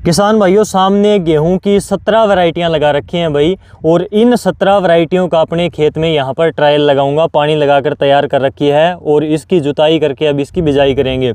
किसान भाइयों, सामने गेहूं की 17 वैरायटियां लगा रखी हैं भाई, और इन 17 वैरायटियों का अपने खेत में यहां पर ट्रायल लगाऊंगा। पानी लगाकर तैयार कर रखी है और इसकी जुताई करके अब इसकी बिजाई करेंगे।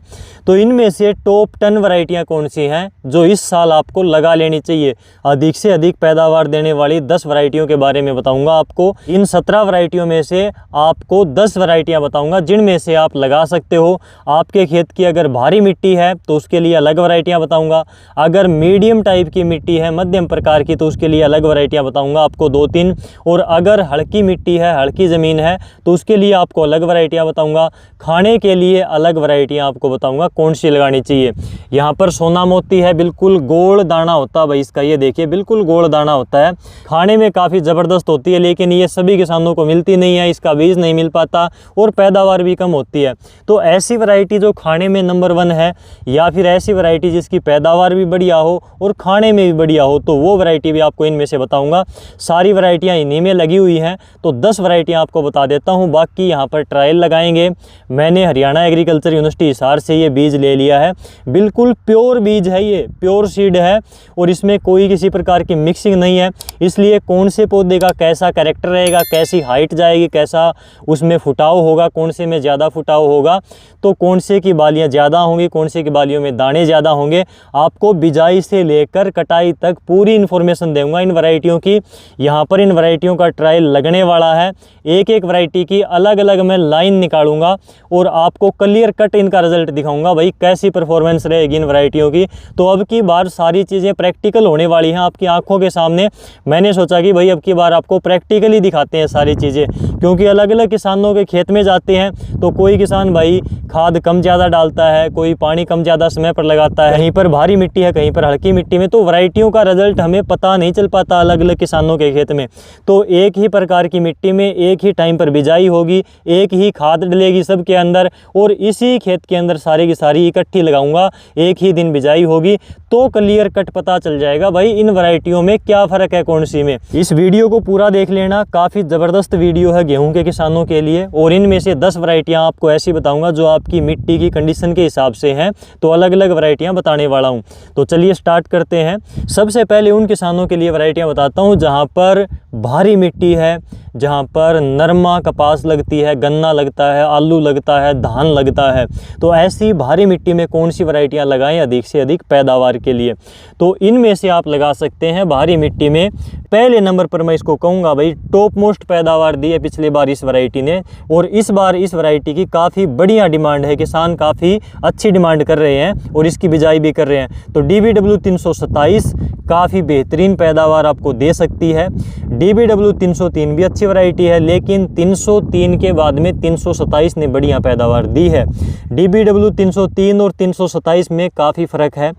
तो इनमें से टॉप 10 वैरायटियां कौन सी हैं जो इस साल आपको लगा लेनी चाहिए। अधिक से अधिक पैदावार देने वाली 10 वैरायटियों के बारे में बताऊँगा आपको। इन 17 वैरायटियों में से आपको 10 वैरायटियाँ बताऊँगा जिनमें से आप लगा सकते हो। आपके खेत की अगर भारी मिट्टी है तो उसके लिए अलग वैरायटियाँ बताऊँगा। अगर मीडियम टाइप की मिट्टी है, मध्यम प्रकार की, तो उसके लिए अलग वैरायटियां बताऊंगा आपको 2-3। और अगर हल्की मिट्टी है, हल्की ज़मीन है, तो उसके लिए आपको अलग वैरायटियां बताऊंगा। खाने के लिए अलग वैरायटियां आपको बताऊंगा कौन सी लगानी चाहिए। यहाँ पर सोना मोती है, बिल्कुल गोल दाना होता है भाई इसका, ये देखिए बिल्कुल गोल दाना होता है। खाने में काफ़ी ज़बरदस्त होती है, लेकिन ये सभी किसानों को मिलती नहीं है, इसका बीज नहीं मिल पाता और पैदावार भी कम होती है। तो ऐसी वैरायटी जो खाने में नंबर 1 है, या फिर ऐसी वैरायटी जिसकी पैदावार भी बढ़िया हो और खाने में भी बढ़िया हो, तो वो वैरायटी भी आपको इनमें से बताऊंगा। सारी वैरायटियां इन्हीं में लगी हुई हैं, तो 10 वैरायटियां आपको बता देता हूं। बाकी यहां पर ट्रायल लगाएंगे। मैंने हरियाणा एग्रीकल्चर यूनिवर्सिटी हिसार से ये बीज ले लिया है। बिल्कुल प्योर बीज है, ये प्योर सीड है और इसमें कोई किसी प्रकार की मिक्सिंग नहीं है। इसलिए कौन से पौधे का कैसा कैरेक्टर रहेगा, कैसी हाइट जाएगी, कैसा उसमें फुटाव होगा, कौन से में ज़्यादा फुटाव होगा, तो कौन से की बालियाँ ज़्यादा होंगी, कौन से की बालियों में दाने ज़्यादा होंगे, आपको बिजाई से लेकर कटाई तक पूरी इन्फॉर्मेशन दूंगा इन वैरायटियों की। यहाँ पर इन वैरायटियों का ट्रायल लगने वाला है। एक एक वैरायटी की अलग अलग मैं लाइन निकालूंगा और आपको क्लियर कट इनका रिजल्ट दिखाऊंगा भाई, कैसी परफॉर्मेंस रहेगी इन वैरायटियों की। तो अब की बार सारी चीज़ें प्रैक्टिकल होने वाली हैं आपकी आंखों के सामने। मैंने सोचा कि भाई अब की बार आपको प्रैक्टिकली दिखाते हैं सारी चीज़ें, क्योंकि अलग अलग किसानों के खेत में जाते हैं तो कोई किसान भाई खाद कम ज़्यादा डालता है, कोई पानी कम ज़्यादा समय पर लगाता है, कहीं पर भारी मिट्टी है, कहीं पर हल्की मिट्टी में, तो वैरायटियों का रिजल्ट हमें पता नहीं चल पाता अलग अलग किसानों के खेत में। तो एक ही प्रकार की मिट्टी में एक ही टाइम पर बिजाई होगी, एक ही खाद डलेगी सबके अंदर, और इसी खेत के अंदर सारी की सारी इकट्ठी लगाऊंगा, एक ही दिन बिजाई होगी, तो क्लियर कट पता चल जाएगा भाई इन वैरायटियों में क्या फ़र्क है कौन सी में। इस वीडियो को पूरा देख लेना, काफ़ी ज़बरदस्त वीडियो है गेहूं के किसानों के लिए। और इनमें से 10 वैरायटियाँ आपको ऐसी बताऊंगा जो आपकी मिट्टी की कंडीशन के हिसाब से हैं, तो अलग अलग वैरायटियाँ बताने वाला हूँ। तो चलिए स्टार्ट करते हैं। सबसे पहले उन किसानों के लिए वैरायटियाँ बताता हूँ जहाँ पर भारी मिट्टी है, जहाँ पर नरमा कपास लगती है, गन्ना लगता है, आलू लगता है, धान लगता है। तो ऐसी भारी मिट्टी में कौन सी वैरायटियाँ लगाएं अधिक से अधिक पैदावार के लिए। तो इनमें से आप लगा सकते हैं भारी मिट्टी में। पहले नंबर पर मैं इसको कहूँगा भाई, टॉप मोस्ट पैदावार दी है पिछले बार इस वैरायटी ने, और इस बार इस वैरायटी की काफ़ी बढ़िया डिमांड है। किसान काफ़ी अच्छी डिमांड कर रहे हैं और इसकी बिजाई भी कर रहे हैं। तो DBW 327 काफ़ी बेहतरीन पैदावार आपको दे सकती है। DBW 303 भी अच्छी वैरायटी है, लेकिन 303 के बाद में 327 ने बढ़िया पैदावार दी है। DBW 303 और 327 में काफ़ी फ़र्क है।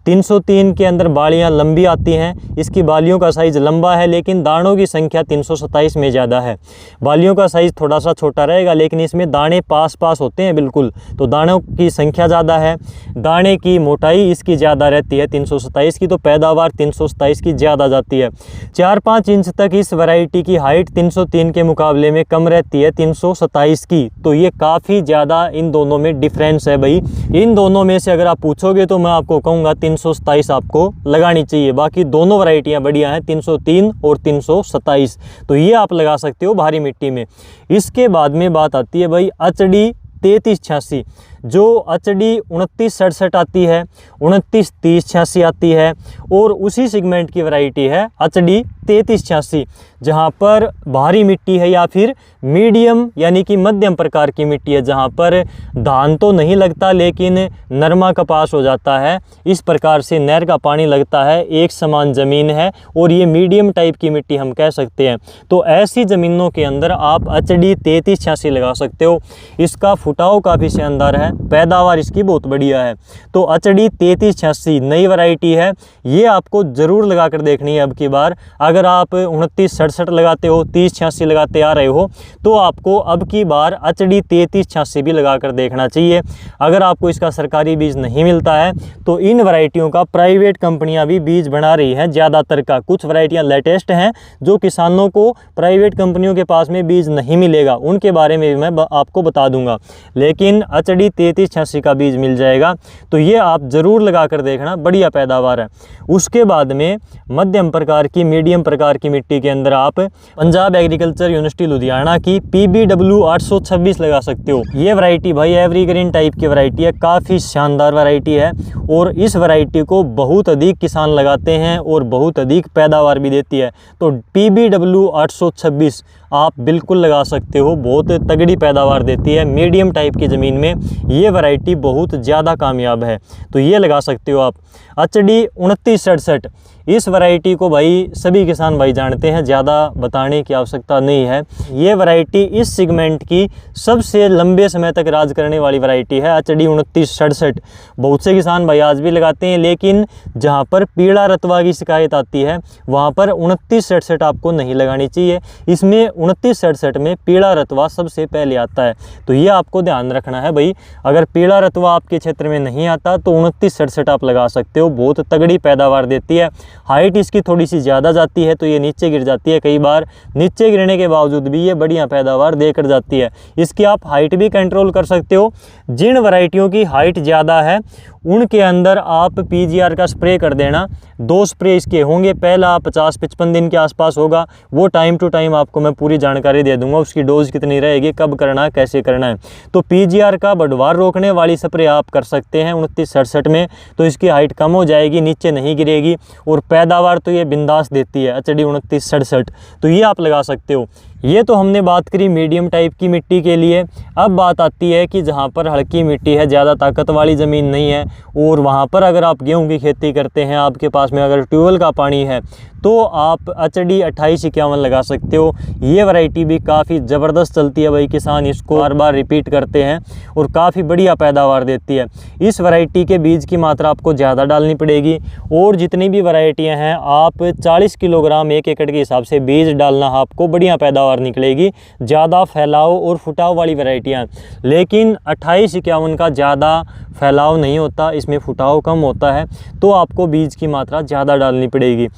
303 के अंदर बालियाँ लंबी आती हैं, इसकी बालियों का साइज़ लंबा है, लेकिन दानों की संख्या 327 में ज़्यादा है। बालियों का साइज़ थोड़ा सा छोटा रहेगा, लेकिन इसमें दाने पास पास होते हैं बिल्कुल, तो दानों की संख्या ज़्यादा है। दाने की मोटाई इसकी ज़्यादा रहती है 327 की, तो पैदावार 327 की ज़्यादा जाती है। 4-5 इंच तक इस वैरायटी की हाइट 303 के मुकाबले में कम रहती है 327 की। तो ये काफ़ी ज़्यादा इन दोनों में डिफरेंस है भाई। इन दोनों में से अगर आप पूछोगे तो मैं आपको कहूँगा 327 आपको लगानी चाहिए। बाकी दोनों वैरायटियाँ बढ़िया हैं, 303 और 327, तो ये आप लगा सकते हो भारी मिट्टी में। इसके बाद में बात आती है भाई HD 3386, जो HD 2967 आती है, 293086 आती है, और उसी सेगमेंट की वैरायटी है HD 3386, जहाँ पर भारी मिट्टी है या फिर मीडियम यानी कि मध्यम प्रकार की मिट्टी है, जहाँ पर धान तो नहीं लगता लेकिन नरमा कपास हो जाता है। इस प्रकार से नहर का पानी लगता है, एक समान ज़मीन है और ये मीडियम टाइप की मिट्टी हम कह सकते हैं। तो ऐसी ज़मीनों के अंदर आप HD 3386 लगा सकते हो। इसका फुटाव काफ़ी शानदार है, पैदावार इसकी बहुत बढ़िया है। तो HD 3386 नई वैरायटी है, ये आपको ज़रूर लगा कर देखनी है अब की बार। अगर आप 29-67 लगाते हो, 30-86 लगाते आ रहे हो, तो आपको अब की बार HD 33-86 भी लगा कर देखना चाहिए। अगर आपको इसका सरकारी बीज नहीं मिलता है तो इन वैरायटियों का प्राइवेट कंपनियां भी बीज बना रही हैं ज़्यादातर का। कुछ वैरायटियां लेटेस्ट हैं जो किसानों को प्राइवेट कंपनियों के पास में बीज नहीं मिलेगा, उनके बारे में भी मैं आपको बता दूंगा, लेकिन HD 33-86 का बीज मिल जाएगा। तो ये आप ज़रूर लगा कर देखना, बढ़िया पैदावार है। उसके बाद में मध्यम प्रकार की, मीडियम प्रकार की मिट्टी के अंदर आप पंजाब एग्रीकल्चर यूनिवर्सिटी लुधियाना की PBW 826 लगा सकते हो। ये वैरायटी भाई एवरग्रीन टाइप की वैरायटी है, काफ़ी शानदार वैरायटी है और इस वैरायटी को बहुत अधिक किसान लगाते हैं और बहुत अधिक पैदावार भी देती है। तो PBW 826 आप बिल्कुल लगा सकते हो, बहुत तगड़ी पैदावार देती है। मीडियम टाइप की ज़मीन में ये वैरायटी बहुत ज़्यादा कामयाब है, तो ये लगा सकते हो आप। HD 2967 इस वैरायटी को भाई सभी किसान भाई जानते हैं, ज़्यादा बताने की आवश्यकता नहीं है। ये वैरायटी इस सेगमेंट की सबसे लंबे समय तक राज करने वाली वैरायटी है, HD 2967। बहुत से किसान भाई आज भी लगाते हैं, लेकिन जहाँ पर पीला रतवा की शिकायत आती है वहाँ पर 2967 आपको नहीं लगानी चाहिए। इसमें 2967 में पीला रतवा सबसे पहले आता है, तो ये आपको ध्यान रखना है भाई। अगर पीला रतवा आपके क्षेत्र में नहीं आता तो 2967 आप लगा सकते हो, बहुत तगड़ी पैदावार देती है। हाइट इसकी थोड़ी सी ज़्यादा जाती है तो ये नीचे गिर जाती है, कई बार नीचे गिरने के बावजूद भी ये बढ़िया पैदावार देकर जाती है। इसकी आप हाइट भी कंट्रोल कर सकते हो। जिन वैरायटियों की हाइट ज़्यादा है उनके अंदर आप PGR का स्प्रे कर देना। 2 स्प्रे इसके होंगे, पहला 50-55 दिन के आसपास होगा, वो टाइम टू टाइम आपको मैं पूरी जानकारी दे दूंगा, उसकी डोज कितनी रहेगी, कब करना है, कैसे करना है। तो PGR का बढ़वार रोकने वाली स्प्रे आप कर सकते हैं 2967 में, तो इसकी हाइट कम हो जाएगी, नीचे नहीं गिरेगी और पैदावार तो ये बिंदास देती है HD 2967, तो ये आप लगा सकते हो। ये तो हमने बात करी मीडियम टाइप की मिट्टी के लिए। अब बात आती है कि जहाँ पर हल्की मिट्टी है, ज़्यादा ताकत वाली ज़मीन नहीं है और वहाँ पर अगर आप गेहूं की खेती करते हैं, आपके पास में अगर ट्यूबवेल का पानी है, तो आप HD 2851 लगा सकते हो। ये वैरायटी भी काफ़ी ज़बरदस्त चलती है भाई, किसान इसको बार बार रिपीट करते हैं और काफ़ी बढ़िया पैदावार देती है। इस वैरायटी के बीज की मात्रा आपको ज़्यादा डालनी पड़ेगी और जितनी भी वैरायटियाँ हैं आप 40 किलोग्राम 1 एकड़ के हिसाब से बीज डालना, आपको बढ़िया पैदावार निकलेगी। ज़्यादा फैलाव और फुटाव वाली वैरायटियाँ, लेकिन 2851 का ज़्यादा फैलाव नहीं होता, इसमें फुटाव कम होता है, तो आपको बीज की मात्रा ज़्यादा डालनी पड़ेगी।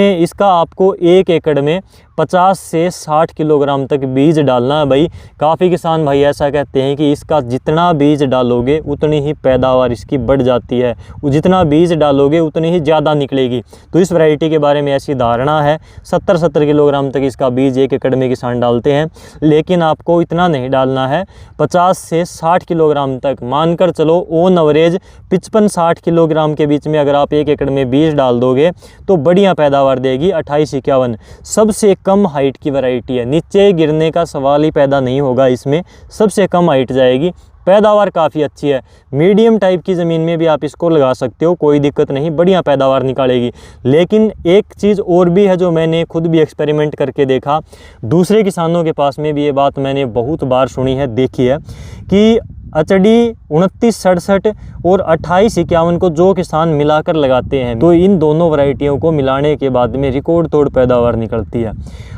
इसका आपको 1 एकड़ में 50 से 60 किलोग्राम तक बीज डालना है भाई। काफ़ी किसान भाई ऐसा कहते हैं कि इसका जितना बीज डालोगे उतनी ही पैदावार इसकी बढ़ जाती है, जितना बीज डालोगे उतनी ही ज़्यादा निकलेगी। तो इस वैरायटी के बारे में ऐसी धारणा है। 70-70 किलोग्राम तक इसका बीज 1 एकड़ में किसान डालते हैं, लेकिन आपको इतना नहीं डालना है, 50 से 60 किलोग्राम तक मानकर चलो। ऑन एवरेज 55-60 किलोग्राम के बीच में अगर आप 1 एकड़ में बीज डाल दोगे तो बढ़िया पैदावार देगी। 2851 सबसे कम हाइट की वैरायटी है, नीचे गिरने का सवाल ही पैदा नहीं होगा, इसमें सबसे कम हाइट जाएगी, पैदावार काफ़ी अच्छी है। मीडियम टाइप की ज़मीन में भी आप इसको लगा सकते हो, कोई दिक्कत नहीं, बढ़िया पैदावार निकालेगी। लेकिन एक चीज़ और भी है जो मैंने खुद भी एक्सपेरिमेंट करके देखा, दूसरे किसानों के पास में भी ये बात मैंने बहुत बार सुनी है, देखी है कि HD 2967 और 2851 को जो किसान मिलाकर लगाते हैं तो इन दोनों वैरायटियों को मिलाने के बाद में रिकॉर्ड तोड़ पैदावार निकलती है।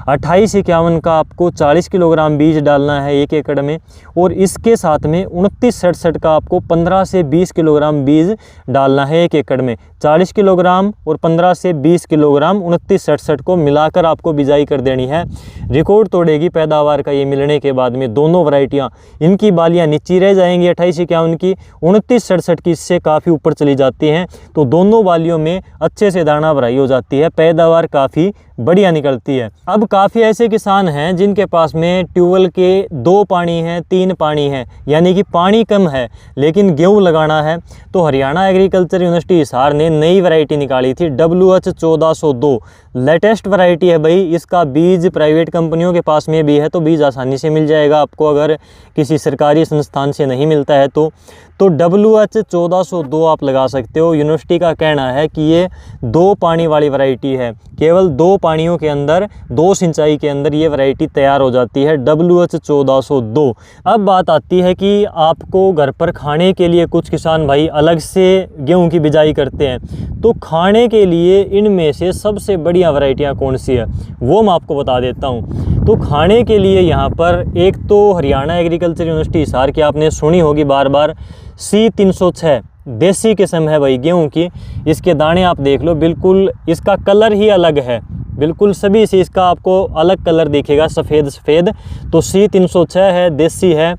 2851 का आपको 40 किलोग्राम बीज डालना है 1 एकड़ में और इसके साथ में 2967 का आपको 15 से 20 किलोग्राम बीज डालना है 1 एकड़ में। 40 किलोग्राम और 15 से 20 किलोग्राम 2967 को मिलाकर आपको बिजाई कर देनी है। रिकॉर्ड तोड़ेगी पैदावार का ये मिलने के बाद में। दोनों वैरायटियाँ, इनकी बालियाँ नीची रह जाएंगी 2851 की, 2967 की इससे काफ़ी ऊपर चली जाती हैं, तो दोनों बालियों में अच्छे से दाना भराई हो जाती है, पैदावार काफ़ी बढ़िया निकलती है। अब काफ़ी ऐसे किसान हैं जिनके पास में ट्यूबवेल के 2 पानी हैं, 3 पानी हैं, यानी कि पानी कम है लेकिन गेहूं लगाना है, तो हरियाणा एग्रीकल्चर यूनिवर्सिटी हिसार ने नई वैरायटी निकाली थी WH 1402, लेटेस्ट वैरायटी है भाई। इसका बीज प्राइवेट कंपनियों के पास में भी है, तो बीज आसानी से मिल जाएगा आपको, अगर किसी सरकारी संस्थान से नहीं मिलता है तो तो WH 1402 आप लगा सकते हो। यूनिवर्सिटी का कहना है कि ये 2 पानी वाली वैरायटी है, केवल 2 पानियों के अंदर 2 सिंचाई के अंदर ये वैरायटी तैयार हो जाती है, WH 1402। अब बात आती है कि आपको घर पर खाने के लिए कुछ किसान भाई अलग से गेहूं की बिजाई करते हैं, तो खाने के लिए इनमें से सबसे बढ़िया वैरायटियाँ कौन सी है वो मैं आपको बता देता हूँ। तो खाने के लिए यहाँ पर एक तो हरियाणा एग्रीकल्चर यूनिवर्सिटी हिसार की आपने सुनी होगी बार बार, C306 देसी किस्म है भाई गेहूं की। इसके दाने आप देख लो, बिल्कुल इसका कलर ही अलग है, बिल्कुल सभी से इसका आपको अलग कलर दिखेगा, सफ़ेद सफ़ेद। तो C306 है, देसी है।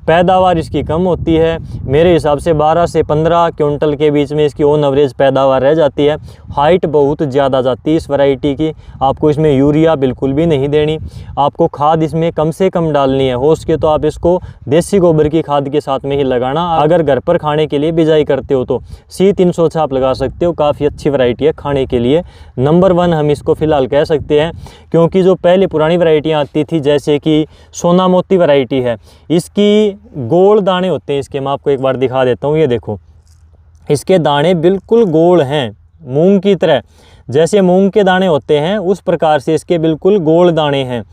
पैदावार इसकी कम होती है, मेरे हिसाब से 12 से 15 क्विंटल के बीच में इसकी ऑन एवरेज पैदावार रह जाती है। हाइट बहुत ज़्यादा जाती है इस वैरायटी की। आपको इसमें यूरिया बिल्कुल भी नहीं देनी, आपको खाद इसमें कम से कम डालनी है। हो सके तो आप इसको देसी गोबर की खाद के साथ में ही लगाना, अगर घर पर खाने के लिए बिजाई करते हो तो। C306 आप लगा सकते हो, काफ़ी अच्छी वैरायटी है खाने के लिए। नंबर 1 हम इसको फ़िलहाल कह सकते हैं, क्योंकि जो पहले पुरानी वैरायटियाँ आती थी जैसे कि सोना मोती वैरायटी है, इसकी गोल दाने होते हैं इसके। मैं आपको एक बार दिखा देता हूँ, ये देखो इसके दाने बिल्कुल गोल हैं, मूंग की तरह। जैसे मूंग के दाने होते हैं उस प्रकार से इसके बिल्कुल गोल दाने हैं।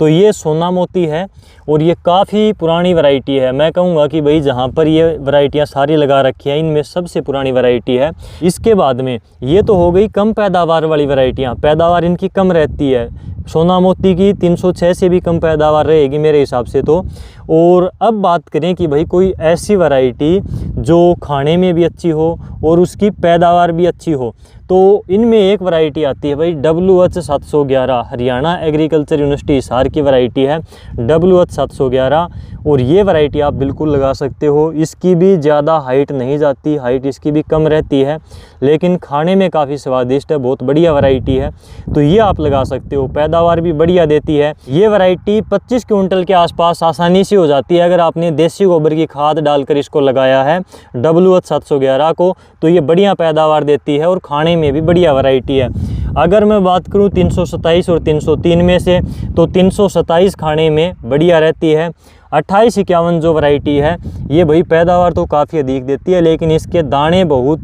तो ये सोना मोती है और ये काफ़ी पुरानी वैरायटी है। मैं कहूँगा कि भाई जहाँ पर ये वैरायटियाँ सारी लगा रखी हैं इनमें सबसे पुरानी वैरायटी है। इसके बाद में ये तो हो गई कम पैदावार वाली वैरायटियाँ, पैदावार इनकी कम रहती है। सोना मोती की 306 से भी कम पैदावार रहेगी मेरे हिसाब से तो। और अब बात करें कि भाई कोई ऐसी वैरायटी जो खाने में भी अच्छी हो और उसकी पैदावार भी अच्छी हो, तो इनमें एक वैरायटी आती है भाई WH 711, Haryana agriculture university Hisar की वैरायटी है WH 711। और ये वैरायटी आप बिल्कुल लगा सकते हो। इसकी भी ज़्यादा हाइट नहीं जाती, हाइट इसकी भी कम रहती है, लेकिन खाने में काफ़ी स्वादिष्ट है, बहुत बढ़िया वैरायटी है। तो ये आप लगा सकते हो, पैदावार भी बढ़िया देती है। ये वैरायटी 25 क्विंटल के आसपास आसानी से हो जाती है अगर आपने देसी गोबर की खाद डालकर इसको लगाया है WH 711 को, तो ये बढ़िया पैदावार देती है और खाने में भी बढ़िया वैरायटी है। अगर मैं बात करूं 327 और 303 में से, तो 327 खाने में बढ़िया रहती है। 2851 जो वैरायटी है ये भाई पैदावार तो काफ़ी अधिक देती है, लेकिन इसके दाने बहुत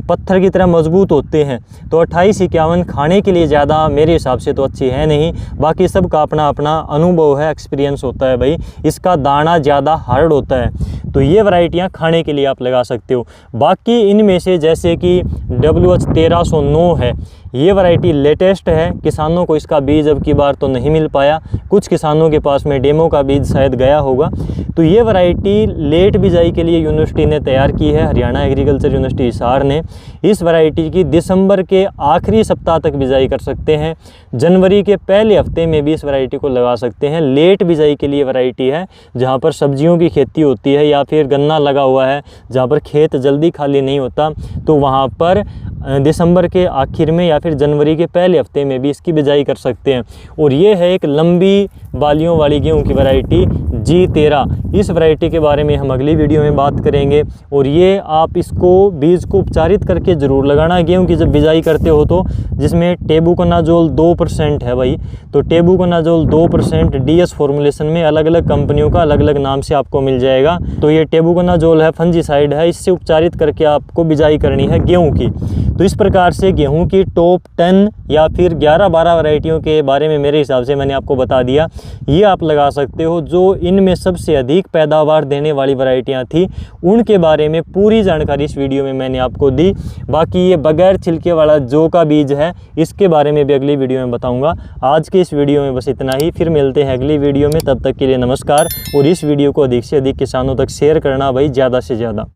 पत्थर की तरह मजबूत होते हैं। तो 2851 खाने के लिए ज़्यादा मेरे हिसाब से तो अच्छी है नहीं, बाकी सबका अपना अपना अनुभव है, एक्सपीरियंस होता है भाई। इसका दाना ज़्यादा हार्ड होता है, तो ये वैरायटियाँ खाने के लिए आप लगा सकते हो। बाकी इनमें से जैसे कि WH 1309 है, ये वैरायटी लेटेस्ट है। किसानों को इसका बीज अब की बार तो नहीं मिल पाया, कुछ किसानों के पास में डेमो का बीज शायद गया होगा। तो ये वैरायटी लेट बिजाई के लिए यूनिवर्सिटी ने तैयार की है, हरियाणा एग्रीकल्चर यूनिवर्सिटी हिसार ने। इस वैरायटी की दिसंबर के आखिरी सप्ताह तक बिजाई कर सकते हैं, जनवरी के पहले हफ्ते में भी इस वैरायटी को लगा सकते हैं। लेट बिजाई के लिए वैरायटी है, जहाँ पर सब्जियों की खेती होती है या फिर गन्ना लगा हुआ है, जहाँ पर खेत जल्दी खाली नहीं होता, तो वहाँ पर दिसंबर के आखिर में या फिर जनवरी के पहले हफ्ते में भी इसकी बिजाई कर सकते हैं। और ये है एक लंबी बालियों वाली गेहूं की वैरायटी G13। इस वैरायटी के बारे में हम अगली वीडियो में बात करेंगे। और ये आप इसको बीज को उपचारित करके ज़रूर लगाना गेहूं की जब बिजाई करते हो तो, जिसमें टेबुकोनाजोल 2% है भाई। तो टेबुकोनाजोल 2% DS फॉर्मुलेशन में अलग अलग कंपनियों का अलग अलग नाम से आपको मिल जाएगा। तो ये टेबुकोनाजोल है, फंजीसाइड है, इससे उपचारित करके आपको बिजाई करनी है गेहूँ की। तो इस प्रकार से गेहूं की टॉप 10 या फिर 11-12 वैरायटियों के बारे में मेरे हिसाब से मैंने आपको बता दिया। ये आप लगा सकते हो। जो इनमें सबसे अधिक पैदावार देने वाली वैरायटियां थी उनके बारे में पूरी जानकारी इस वीडियो में मैंने आपको दी। बाकी ये बगैर छिलके वाला जौ का बीज है, इसके बारे में भी अगली वीडियो में बताऊँगा। आज के इस वीडियो में बस इतना ही, फिर मिलते हैं अगली वीडियो में। तब तक के लिए नमस्कार। और इस वीडियो को अधिक से अधिक किसानों तक शेयर करना भाई, ज़्यादा से ज़्यादा।